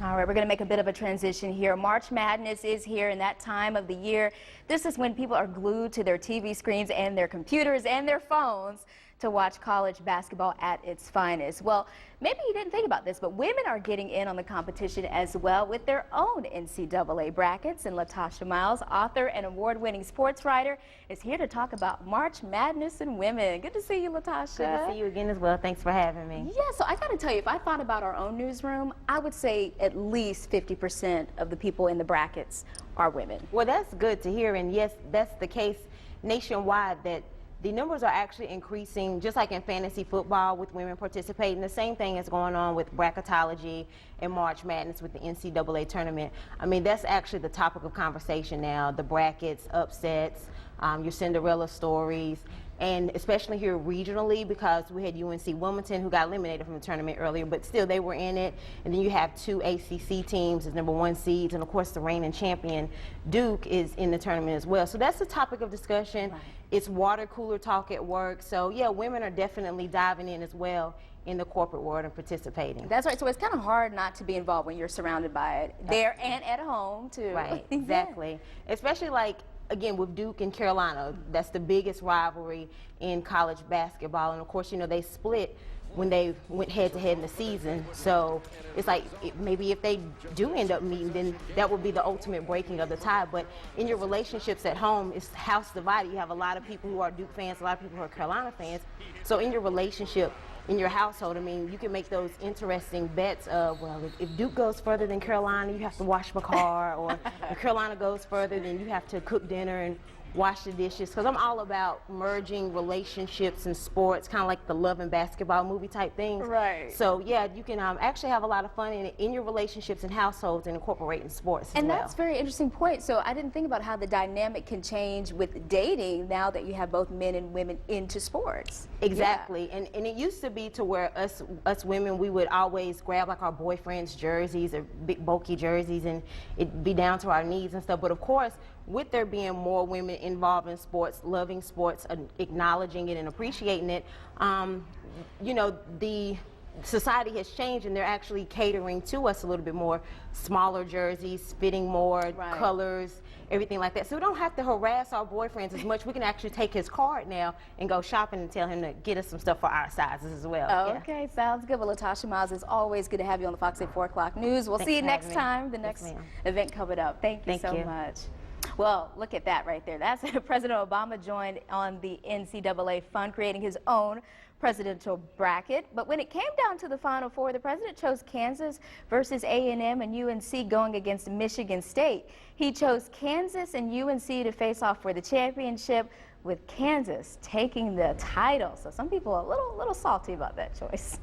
All right, we're going to make a bit of a transition here. March Madness is here in that time of the year. This is when people are glued to their TV screens and their computers and their phones to watch college basketball at its finest. Well, maybe you didn't think about this, but women are getting in on the competition as well with their own NCAA brackets. And Latasha Miles, author and award-winning sports writer, is here to talk about March Madness and women. Good to see you, Latasha. Good to see you again as well. Thanks for having me. Yeah, so I got to tell you, if I thought about our own newsroom, I would say at least 50% of the people in the brackets are women. Well, that's good to hear, and yes, that's the case nationwide, that the numbers are actually increasing, just like in fantasy football with women participating. The same thing is going on with bracketology and March Madness with the NCAA tournament. I mean, that's actually the topic of conversation now, the brackets, upsets, your Cinderella stories, and especially here regionally, because we had UNC Wilmington who got eliminated from the tournament earlier, but still they were in it. And then you have two ACC teams as #1 seeds, and of course the reigning champion Duke is in the tournament as well. So that's the topic of discussion. Right. It's water cooler talk at work. So yeah, women are definitely diving in as well in the corporate world and participating. That's right. So it's kind of hard not to be involved when you're surrounded by it there and at home too. Right, exactly. Yeah. Especially like, again, with Duke and Carolina, that's the biggest rivalry in college basketball. And of course, you know, they split when they went head-to-head in the season. So it's like, maybe if they do end up meeting, then that would be the ultimate breaking of the tie. But in your relationships at home, it's house divided. You have a lot of people who are Duke fans, a lot of people who are Carolina fans. So in your relationship, in your household, I mean, you can make those interesting bets of, well, if Duke goes further than Carolina, you have to wash my car, or if Carolina goes further, then you have to cook dinner and wash the dishes. Because I'm all about merging relationships and sports, kind of like the Love and Basketball movie type things. Right. So yeah, you can actually have a lot of fun in your relationships and households and incorporating sports as well. And that's a very interesting point. So I didn't think about how the dynamic can change with dating now that you have both men and women into sports. Exactly. Yeah. And it used to be to where us women, we would always grab like our boyfriend's jerseys or big bulky jerseys, and it'd be down to our knees and stuff. But of course, with there being more women involved in sports, loving sports, acknowledging it and appreciating it, you know, the society has changed, and they're actually catering to us a little bit more. Smaller jerseys, fitting more, right, colors, everything like that. So we don't have to harass our boyfriends as much. We can actually take his card now and go shopping and tell him to get us some stuff for our sizes as well. Okay, yeah. Sounds good. Well, Latasha Miles, it's always good to have you on the Fox-8 4 o'clock news. We'll see you next time, the next event coming up. Thank you so much. Well, look at that right there. That's President Obama joined on the NCAA fund, creating his own presidential bracket. But when it came down to the Final Four, the president chose Kansas versus A&M and UNC going against Michigan State. He chose Kansas and UNC to face off for the championship, with Kansas taking the title. So some people are a little salty about that choice.